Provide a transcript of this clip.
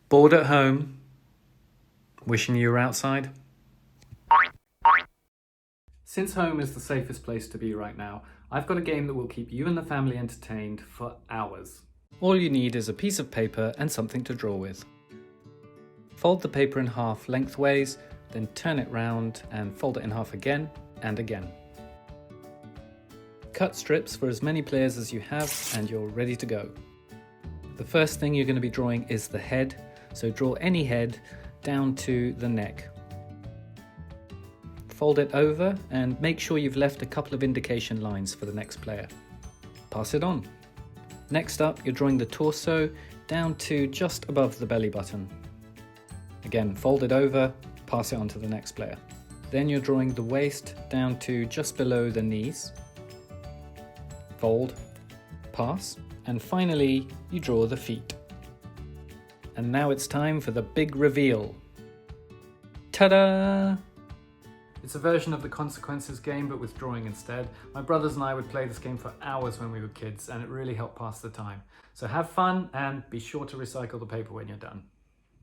Bored at home? Wishing you were outside? Since home is the safest place to be right now, I've got a game that will keep you and the family entertained for hours. All you need is a piece of paper and something to draw with. Fold the paper in half lengthways, then turn it round and fold it in half again and again. Cut strips for as many players as you have and you're ready to go. The first thing you're going to be drawing is the head, so draw any head down to the neck. Fold it over and make sure you've left a couple of indication lines for the next player. Pass it on. Next up, you're drawing the torso down to just above the belly button. Again, fold it over, pass it on to the next player. Then you're drawing the waist down to just below the knees. Fold, pass, and finally you draw the feet. And now it's time for the big reveal. Ta-da! It's a version of the consequences game, but with drawing instead. My brothers and I would play this game for hours when we were kids, and it really helped pass the time. So have fun and be sure to recycle the paper when you're done.